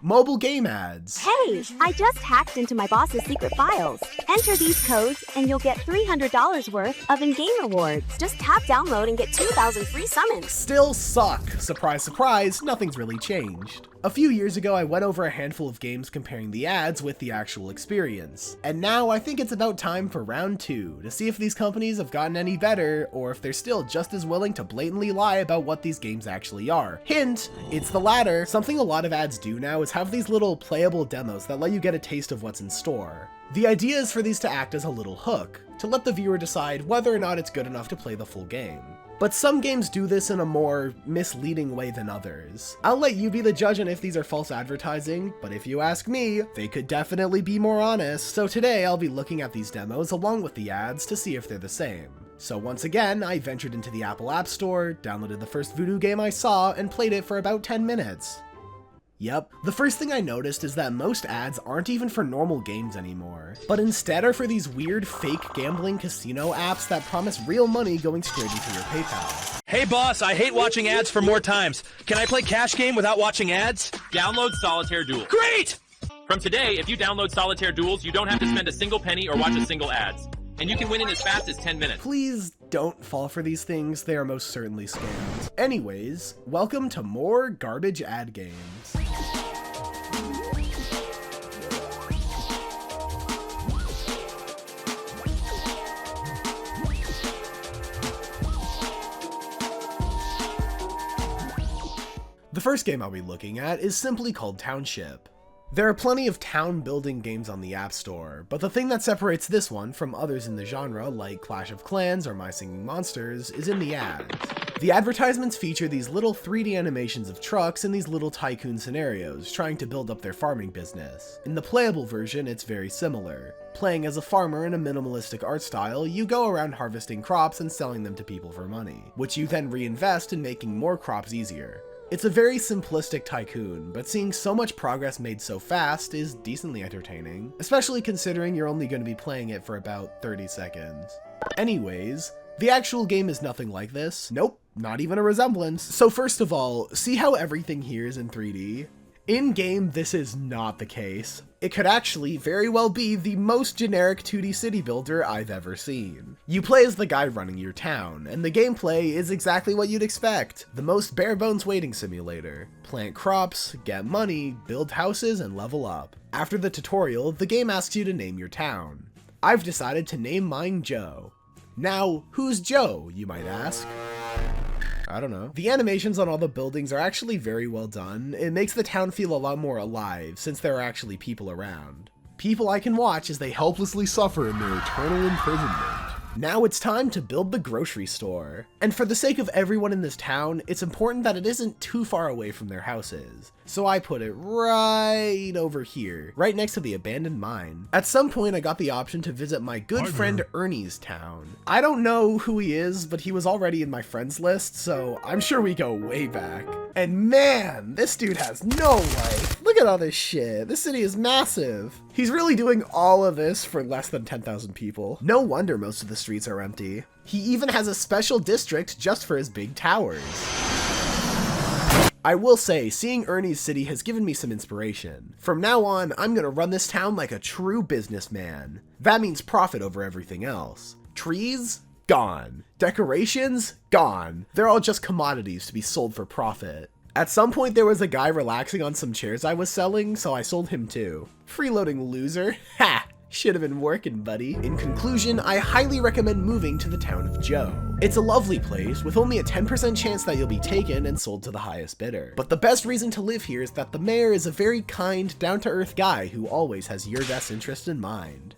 Mobile game ads. Hey, I just hacked into my boss's secret files. Enter these codes and you'll get $300 worth of in-game rewards. Just tap download and get 2,000 free summons. Still suck. Surprise, surprise, nothing's really changed. A few years ago, I went over a handful of games comparing the ads with the actual experience. And now I think it's about time for round 2 to see if these companies have gotten any better or if they're still just as willing to blatantly lie about what these games actually are. Hint, it's the latter. Something a lot of ads do now is have these little playable demos that let you get a taste of what's in store. The idea is for these to act as a little hook, to let the viewer decide whether or not it's good enough to play the full game. But some games do this in a more misleading way than others. I'll let you be the judge on if these are false advertising, but if you ask me, they could definitely be more honest. So today I'll be looking at these demos along with the ads to see if they're the same. So once again, I ventured into the Apple App Store, downloaded the first Voodoo game I saw, and played it for about 10 minutes. Yep, the first thing I noticed is that most ads aren't even for normal games anymore, but instead are for these weird fake gambling casino apps that promise real money going straight into your PayPal. Hey boss, I hate watching ads for more times. Can I play cash game without watching ads? Download Solitaire Duel. Great! From today, if you download Solitaire Duels, you don't have to spend a single penny or watch a single ads. And you can win in as fast as 10 minutes. Please don't fall for these things, they are most certainly scams. Anyways, welcome to more garbage ad games. The first game I'll be looking at is simply called Township. There are plenty of town building games on the App Store, but the thing that separates this one from others in the genre like Clash of Clans or My Singing Monsters is in the ads. The advertisements feature these little 3D animations of trucks in these little tycoon scenarios trying to build up their farming business. In the playable version, it's very similar. Playing as a farmer in a minimalistic art style, you go around harvesting crops and selling them to people for money, which you then reinvest in making more crops easier. It's a very simplistic tycoon, but seeing so much progress made so fast is decently entertaining, especially considering you're only going to be playing it for about 30 seconds. Anyways, the actual game is nothing like this. Nope, not even a resemblance. So first of all, see how everything here is in 3D? In-game, this is not the case. It could actually very well be the most generic 2D city builder I've ever seen. You play as the guy running your town, and the gameplay is exactly what you'd expect. The most bare-bones waiting simulator. Plant crops, get money, build houses, and level up. After the tutorial, the game asks you to name your town. I've decided to name mine Joe. Now, who's Joe, you might ask? I don't know. The animations on all the buildings are actually very well done. It makes the town feel a lot more alive, since there are actually people around. People I can watch as they helplessly suffer in their eternal imprisonment. Now it's time to build the grocery store. And for the sake of everyone in this town, it's important that it isn't too far away from their houses. So I put it right over here, right next to the abandoned mine. At some point I got the option to visit my good friend Ernie's town. I don't know who he is, but he was already in my friends list, so I'm sure we go way back. And man, this dude has no life. Look at all this shit. This city is massive. He's really doing all of this for less than 10,000 people. No wonder most of the streets are empty. He even has a special district just for his big towers. I will say, seeing Ernie's city has given me some inspiration. From now on, I'm gonna run this town like a true businessman. That means profit over everything else. Trees? Gone. Decorations? Gone. They're all just commodities to be sold for profit. At some point there was a guy relaxing on some chairs I was selling, so I sold him too. Freeloading loser. Ha! Should have been working, buddy. In conclusion, I highly recommend moving to the town of Joe. It's a lovely place, with only a 10% chance that you'll be taken and sold to the highest bidder. But the best reason to live here is that the mayor is a very kind, down-to-earth guy who always has your best interest in mind.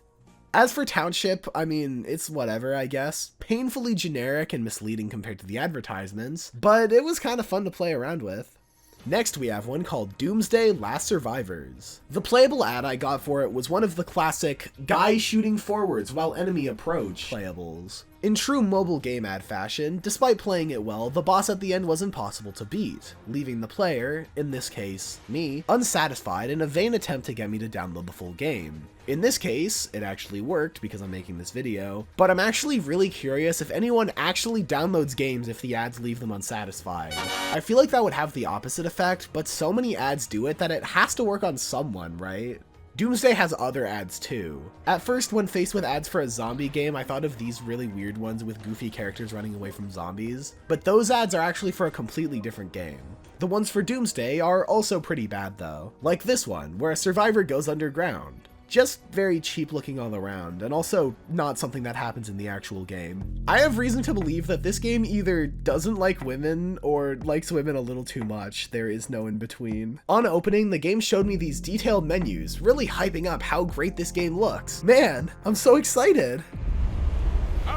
As for Township, I mean, it's whatever, I guess. Painfully generic and misleading compared to the advertisements, but it was kind of fun to play around with. Next we have one called Doomsday Last Survivors. The playable ad I got for it was one of the classic guy shooting forwards while enemy approach playables. In true mobile game ad fashion, despite playing it well, the boss at the end was impossible to beat, leaving the player, in this case, me, unsatisfied in a vain attempt to get me to download the full game. In this case, it actually worked because I'm making this video, but I'm actually really curious if anyone actually downloads games if the ads leave them unsatisfied. I feel like that would have the opposite effect, but so many ads do it that it has to work on someone, right? Doomsday has other ads too. At first, when faced with ads for a zombie game, I thought of these really weird ones with goofy characters running away from zombies, but those ads are actually for a completely different game. The ones for Doomsday are also pretty bad though, like this one, where a survivor goes underground. Just very cheap looking all around, and also not something that happens in the actual game. I have reason to believe that this game either doesn't like women or likes women a little too much. There is no in between. On opening, the game showed me these detailed menus, really hyping up how great this game looks. Man, I'm so excited.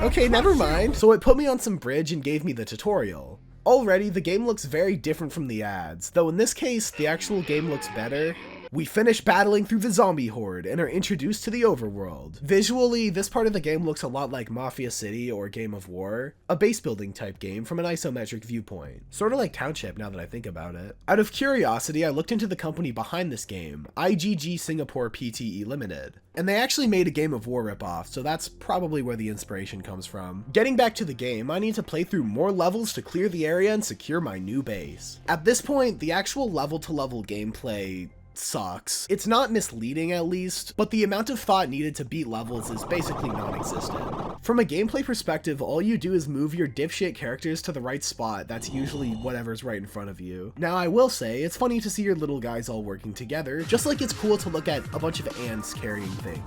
Okay, never mind. So it put me on some bridge and gave me the tutorial. Already, the game looks very different from the ads, though in this case, the actual game looks better. We finish battling through the zombie horde and are introduced to the overworld. Visually, this part of the game looks a lot like Mafia City or Game of War, a base building type game from an isometric viewpoint. Sort of like Township now that I think about it. Out of curiosity, I looked into the company behind this game, IGG Singapore Pte Limited. And they actually made a Game of War ripoff, so that's probably where the inspiration comes from. Getting back to the game, I need to play through more levels to clear the area and secure my new base. At this point, the actual level-to-level gameplay sucks. It's not misleading at least, but the amount of thought needed to beat levels is basically non-existent. From a gameplay perspective, all you do is move your dipshit characters to the right spot. That's usually whatever's right in front of you. Now I will say, it's funny to see your little guys all working together, just like it's cool to look at a bunch of ants carrying things.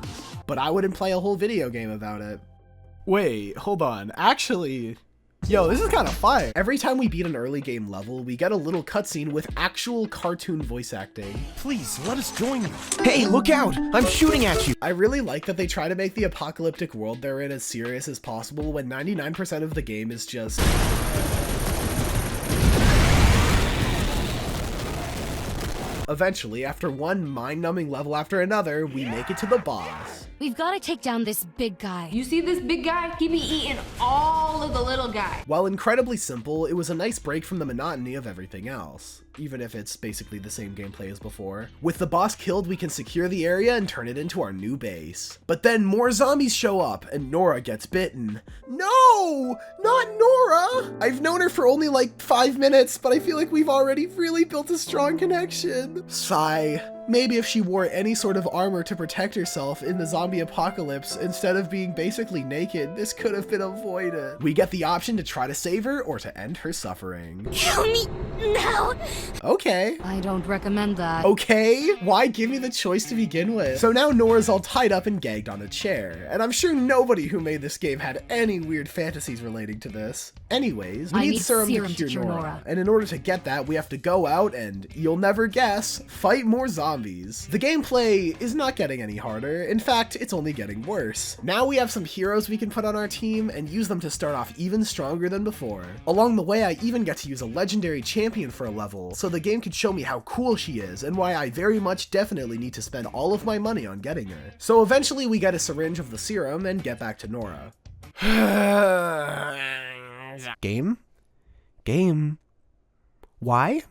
But I wouldn't play a whole video game about it. Wait, hold on, actually... Yo, this is kind of fire. Every time we beat an early game level, we get a little cutscene with actual cartoon voice acting. Please, let us join you. Hey, look out! I'm shooting at you! I really like that they try to make the apocalyptic world they're in as serious as possible when 99% of the game is just... Eventually, after one mind-numbing level after another, we make it to the boss. We've got to take down this big guy. You see this big guy? He be eating all of the little guys. While incredibly simple, it was a nice break from the monotony of everything else, even if it's basically the same gameplay as before. With the boss killed, we can secure the area and turn it into our new base. But then more zombies show up, and Nora gets bitten. No! Not Nora! I've known her for only like 5 minutes, but I feel like we've already really built a strong connection. Sigh. Maybe if she wore any sort of armor to protect herself in the zombie apocalypse instead of being basically naked, this could have been avoided. We get the option to try to save her or to end her suffering. Kill me now! Okay. I don't recommend that. Okay? Why give me the choice to begin with? So now Nora's all tied up and gagged on a chair, and I'm sure nobody who made this game had any weird fantasies relating to this. Anyways, we need serum to cure Nora, and in order to get that, we have to go out and, you'll never guess, fight more zombies. The gameplay is not getting any harder. In fact, it's only getting worse. Now we have some heroes we can put on our team and use them to start off even stronger than before. Along the way, I even get to use a legendary champion for a level, so the game could show me how cool she is and why I very much definitely need to spend all of my money on getting her. So eventually we get a syringe of the serum and get back to Nora. Game? Why?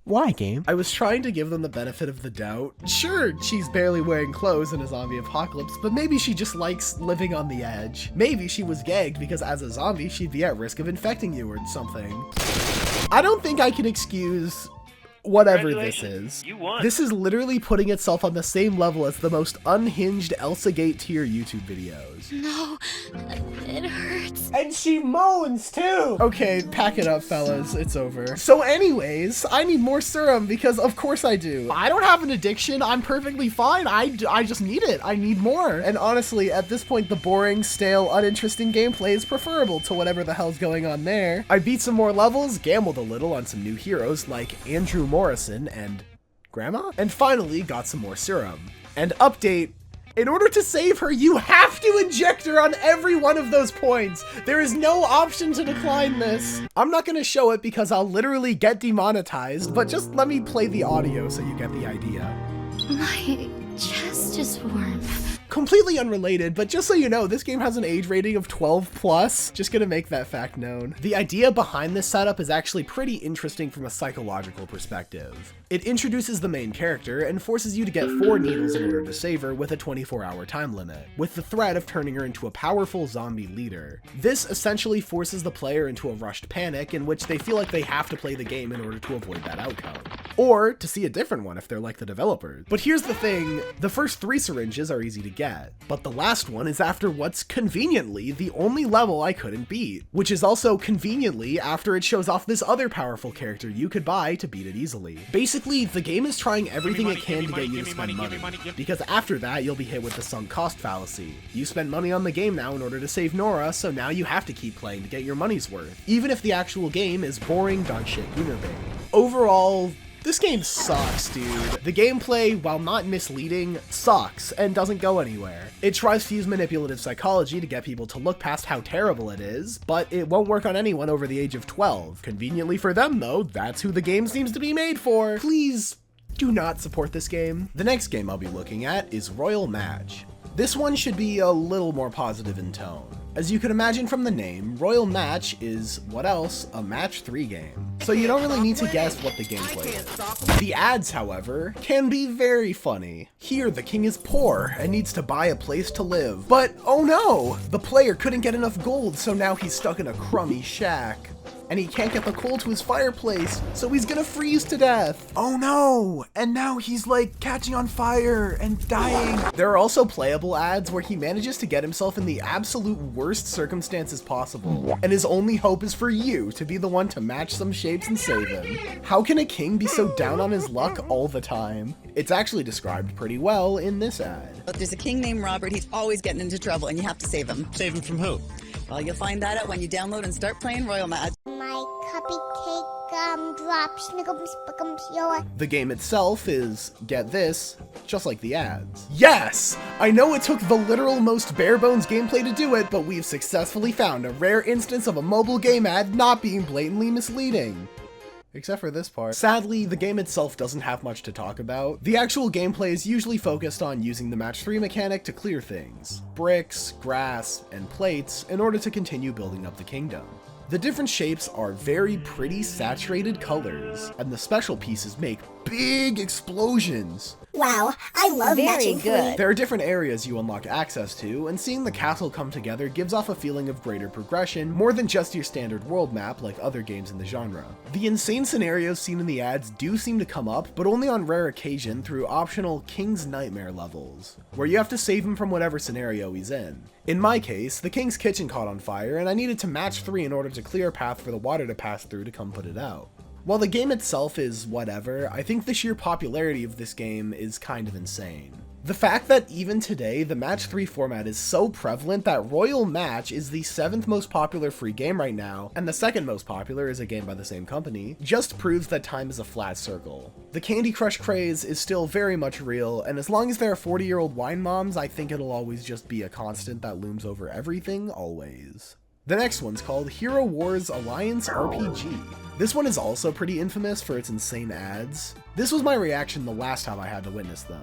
Why, game? I was trying to give them the benefit of the doubt. Sure, she's barely wearing clothes in a zombie apocalypse, but maybe she just likes living on the edge. Maybe she was gagged because as a zombie, she'd be at risk of infecting you or something. I don't think I can excuse whatever this is. You won. This is literally putting itself on the same level as the most unhinged Elsa Gate tier YouTube videos. No, it hurts. And she moans too! Okay, pack it up, fellas. It's over. So anyways, I need more serum because of course I do. I don't have an addiction. I'm perfectly fine. I just need it. I need more. And honestly, at this point, the boring, stale, uninteresting gameplay is preferable to whatever the hell's going on there. I beat some more levels, gambled a little on some new heroes like Andrew Morrison and Grandma, and finally got some more serum. And update, in order to save her, you have to inject her on every one of those points. There is no option to decline this. I'm not gonna show it because I'll literally get demonetized, but just let me play the audio so you get the idea. My chest is warm. Completely unrelated, but just so you know, this game has an age rating of 12+. Just gonna make that fact known. The idea behind this setup is actually pretty interesting from a psychological perspective. It introduces the main character and forces you to get 4 needles in order to save her with a 24-hour time limit, with the threat of turning her into a powerful zombie leader. This essentially forces the player into a rushed panic in which they feel like they have to play the game in order to avoid that outcome. Or to see a different one if they're like the developers. But here's the thing, the first 3 syringes are easy to get, but the last one is after what's conveniently the only level I couldn't beat, which is also conveniently after it shows off this other powerful character you could buy to beat it easily. Basically, the game is trying everything it can to get you to spend money, because after that you'll be hit with the sunk cost fallacy. You spend money on the game now in order to save Nora, so now you have to keep playing to get your money's worth, even if the actual game is boring dog shit Uner bait. Overall, this game sucks, dude. The gameplay, while not misleading, sucks and doesn't go anywhere. It tries to use manipulative psychology to get people to look past how terrible it is, but it won't work on anyone over the age of 12. Conveniently for them, though, that's who the game seems to be made for. Please do not support this game. The next game I'll be looking at is Royal Match. This one should be a little more positive in tone. As you can imagine from the name, Royal Match is, what else, a match 3 game. So you don't really need to guess what the gameplay is. The ads, however, can be very funny. Here, the king is poor and needs to buy a place to live. But, oh no! The player couldn't get enough gold, so now he's stuck in a crummy shack. And he can't get the coal to his fireplace, so he's gonna freeze to death. Oh no! And now he's like catching on fire and dying. There are also playable ads where he manages to get himself in the absolute worst circumstances possible, and his only hope is for you to be the one to match some shapes and save him. How can a king be so down on his luck all the time? It's actually described pretty well in this ad. But there's a king named Robert, he's always getting into trouble and you have to save him. Save him from who? Well, you'll find that out when you download and start playing Royal Match. My cupcake drops, snickums, spickums, yoa. The game itself is, get this, just like the ads. Yes! I know it took the literal most bare bones gameplay to do it, but we've successfully found a rare instance of a mobile game ad not being blatantly misleading. Except for this part. Sadly, the game itself doesn't have much to talk about. The actual gameplay is usually focused on using the match 3 mechanic to clear things, bricks, grass, and plates, in order to continue building up the kingdom. The different shapes are very pretty saturated colors, and the special pieces make big explosions. Wow, I love matching good. There are different areas you unlock access to, and seeing the castle come together gives off a feeling of greater progression, more than just your standard world map like other games in the genre. The insane scenarios seen in the ads do seem to come up, but only on rare occasion through optional King's Nightmare levels, where you have to save him from whatever scenario he's in. In my case, the king's kitchen caught on fire, and I needed to match 3 in order to clear a path for the water to pass through to come put it out. While the game itself is whatever, I think the sheer popularity of this game is kind of insane. The fact that even today, the match 3 format is so prevalent that Royal Match is the 7th most popular free game right now, and the 2nd most popular is a game by the same company, just proves that time is a flat circle. The Candy Crush craze is still very much real, and as long as there are 40-year-old wine moms, I think it'll always just be a constant that looms over everything, always. The next one's called Hero Wars Alliance RPG. This one is also pretty infamous for its insane ads. This was my reaction the last time I had to witness them.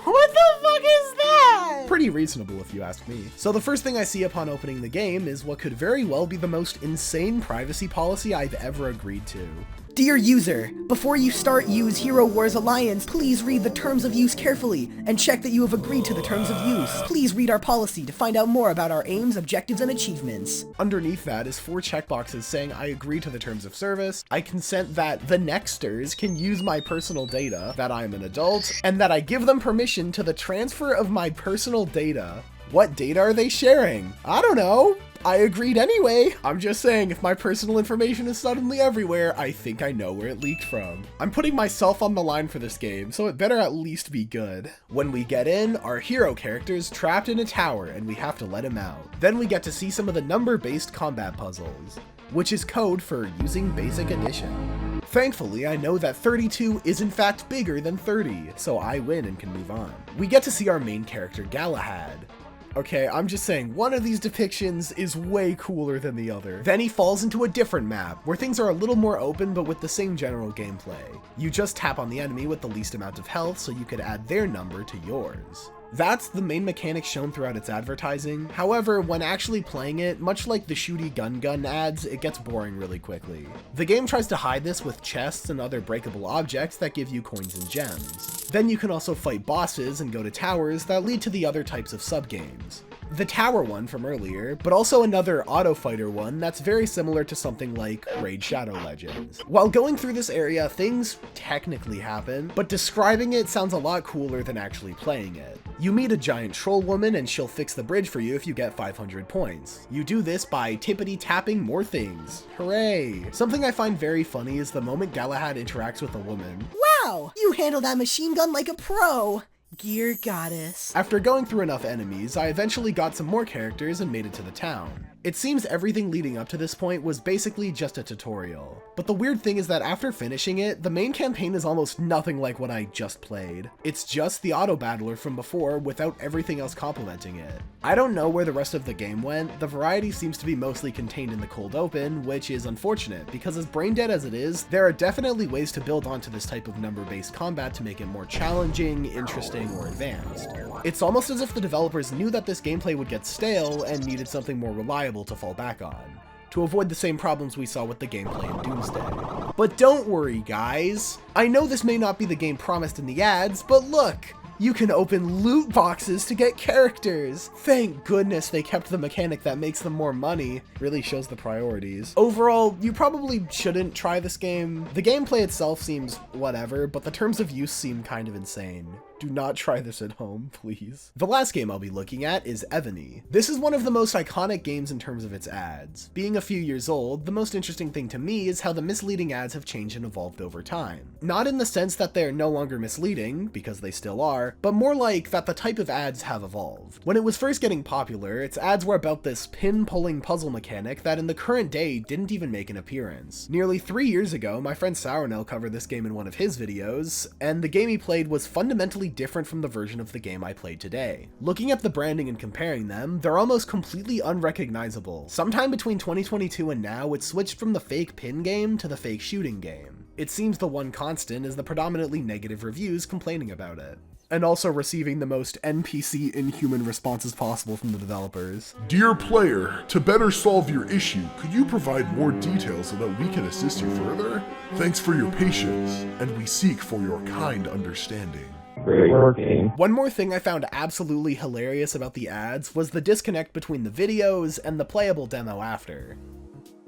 What the fuck is that? Pretty reasonable if you ask me. So the first thing I see upon opening the game is what could very well be the most insane privacy policy I've ever agreed to. Dear user, before you start use Hero Wars Alliance, please read the terms of use carefully and check that you have agreed to the terms of use. Please read our policy to find out more about our aims, objectives, and achievements. Underneath that is 4 checkboxes saying I agree to the terms of service, I consent that the Nexters can use my personal data, that I'm an adult, and that I give them permission to the transfer of my personal data. What data are they sharing? I don't know. I agreed anyway. I'm just saying, if my personal information is suddenly everywhere, I think I know where it leaked from. I'm putting myself on the line for this game, so it better at least be good. When we get in, our hero character's trapped in a tower and we have to let him out. Then we get to see some of the number-based combat puzzles, which is code for using basic addition. Thankfully, I know that 32 is in fact bigger than 30, so I win and can move on. We get to see our main character, Galahad. Okay, I'm just saying, one of these depictions is way cooler than the other. Then he falls into a different map, where things are a little more open but with the same general gameplay. You just tap on the enemy with the least amount of health so you could add their number to yours. That's the main mechanic shown throughout its advertising. However, when actually playing it, much like the shooty gun ads, it gets boring really quickly. The game tries to hide this with chests and other breakable objects that give you coins and gems. Then you can also fight bosses and go to towers that lead to the other types of sub-games. The tower one from earlier, but also another auto fighter one that's very similar to something like Raid Shadow Legends. While going through this area, things technically happen, but describing it sounds a lot cooler than actually playing it. You meet a giant troll woman and she'll fix the bridge for you if you get 500 points. You do this by tippity-tapping more things. Hooray! Something I find very funny is the moment Galahad interacts with a woman. Wow! You handle that machine gun like a pro! Gear Goddess. After going through enough enemies, I eventually got some more characters and made it to the town. It seems everything leading up to this point was basically just a tutorial. But the weird thing is that after finishing it, the main campaign is almost nothing like what I just played. It's just the auto battler from before without everything else complementing it. I don't know where the rest of the game went. The variety seems to be mostly contained in the cold open, which is unfortunate because as brain dead as it is, there are definitely ways to build onto this type of number-based combat to make it more challenging, interesting, or advanced. It's almost as if the developers knew that this gameplay would get stale and needed something more reliable to fall back on, to avoid the same problems we saw with the gameplay in Doomsday. But don't worry, guys. I know this may not be the game promised in the ads, but look! You can open loot boxes to get characters! Thank goodness they kept the mechanic that makes them more money. Really shows the priorities. Overall, you probably shouldn't try this game. The gameplay itself seems whatever, but the terms of use seem kind of insane. Do not try this at home, please. The last game I'll be looking at is Evony. This is one of the most iconic games in terms of its ads. Being a few years old, the most interesting thing to me is how the misleading ads have changed and evolved over time. Not in the sense that they're no longer misleading, because they still are, but more like that the type of ads have evolved. When it was first getting popular, its ads were about this pin-pulling puzzle mechanic that in the current day didn't even make an appearance. Nearly 3 years ago, my friend Sournell covered this game in one of his videos, and the game he played was fundamentally different from the version of the game I played today. Looking at the branding and comparing them, they're almost completely unrecognizable. Sometime between 2022 and now, it switched from the fake pin game to the fake shooting game. It seems the one constant is the predominantly negative reviews complaining about it. And also receiving the most NPC inhuman responses possible from the developers. Dear player, to better solve your issue, could you provide more details so that we can assist you further? Thanks for your patience, and we seek for your kind understanding. Great working. One more thing I found absolutely hilarious about the ads was the disconnect between the videos and the playable demo after.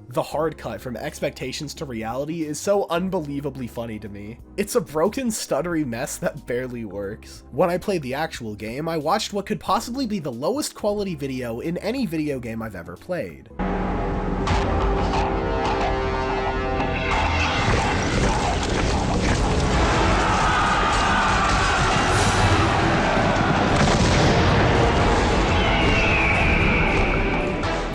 The hard cut from expectations to reality is so unbelievably funny to me. It's a broken, stuttery mess that barely works. When I played the actual game, I watched what could possibly be the lowest quality video in any video game I've ever played.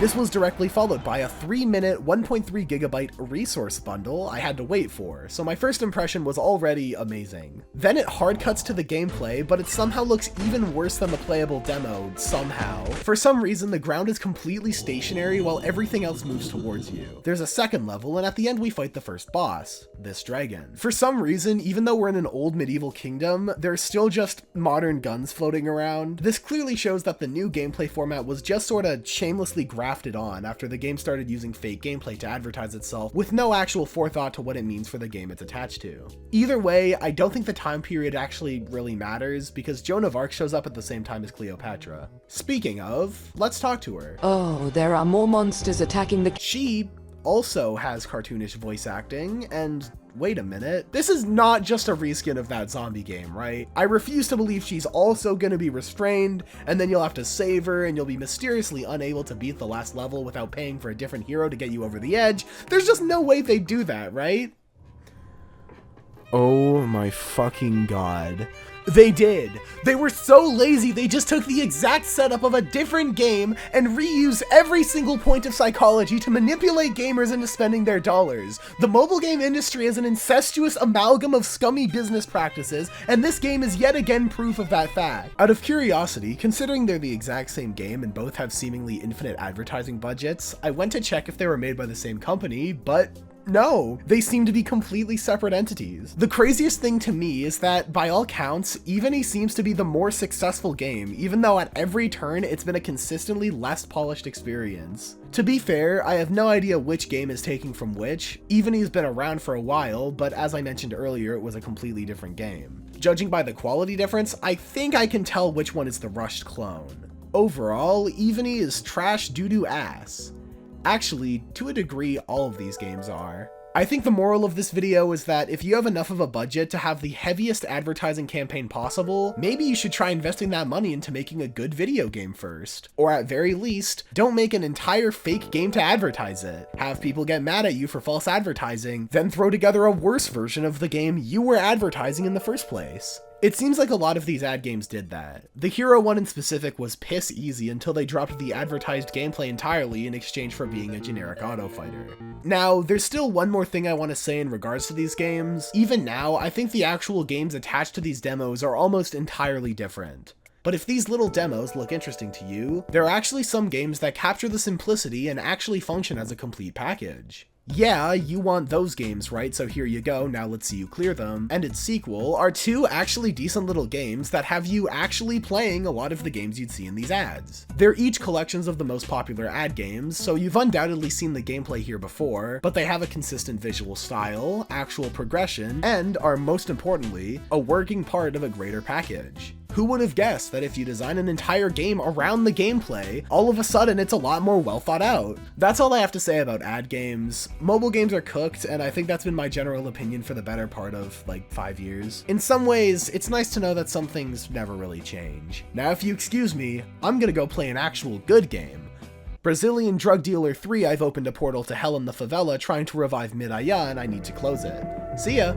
This was directly followed by a 3-minute, 1.3 gigabyte resource bundle I had to wait for, so my first impression was already amazing. Then it hard cuts to the gameplay, but it somehow looks even worse than the playable demo, somehow. For some reason, the ground is completely stationary while everything else moves towards you. There's a second level, and at the end we fight the first boss, this dragon. For some reason, even though we're in an old medieval kingdom, there's still just modern guns floating around. This clearly shows that the new gameplay format was just sorta shamelessly grafted on after the game started using fake gameplay to advertise itself with no actual forethought to what it means for the game it's attached to. Either way, I don't think the time period actually really matters because Joan of Arc shows up at the same time as Cleopatra. Speaking of, let's talk to her. Oh, there are more monsters attacking the... She also has cartoonish voice acting, and wait a minute, this is not just a reskin of that zombie game, right? I refuse to believe she's also gonna be restrained, and then you'll have to save her, and you'll be mysteriously unable to beat the last level without paying for a different hero to get you over the edge. There's just no way they'd do that, right? Oh my fucking god. They did. They were so lazy they just took the exact setup of a different game and reused every single point of psychology to manipulate gamers into spending their dollars. The mobile game industry is an incestuous amalgam of scummy business practices, and this game is yet again proof of that fact. Out of curiosity, considering they're the exact same game and both have seemingly infinite advertising budgets, I went to check if they were made by the same company, but no, they seem to be completely separate entities. The craziest thing to me is that, by all counts, Evony seems to be the more successful game, even though at every turn it's been a consistently less polished experience. To be fair, I have no idea which game is taking from which. Evony's been around for a while, but as I mentioned earlier, it was a completely different game. Judging by the quality difference, I think I can tell which one is the rushed clone. Overall, Evony is trash doo-doo ass. Actually, to a degree, all of these games are. I think the moral of this video is that if you have enough of a budget to have the heaviest advertising campaign possible, maybe you should try investing that money into making a good video game first. Or at very least, don't make an entire fake game to advertise it. Have people get mad at you for false advertising, then throw together a worse version of the game you were advertising in the first place. It seems like a lot of these ad games did that. The Hero one in specific was piss easy until they dropped the advertised gameplay entirely in exchange for being a generic auto fighter. Now, there's still one more thing I want to say in regards to these games. Even now, I think the actual games attached to these demos are almost entirely different. But if these little demos look interesting to you, there are actually some games that capture the simplicity and actually function as a complete package. Yeah, you want those games, right? So here you go, now let's see you clear them. And its sequel are two actually decent little games that have you actually playing a lot of the games you'd see in these ads. They're each collections of the most popular ad games, so you've undoubtedly seen the gameplay here before, but they have a consistent visual style, actual progression, and are most importantly, a working part of a greater package. Who would have guessed that if you design an entire game around the gameplay, all of a sudden it's a lot more well thought out? That's all I have to say about ad games. Mobile games are cooked, and I think that's been my general opinion for the better part of like 5 years. In some ways, it's nice to know that some things never really change. Now if you excuse me, I'm gonna go play an actual good game. Brazilian Drug Dealer 3, I've opened a portal to hell in the favela trying to revive Midaya and I need to close it. See ya!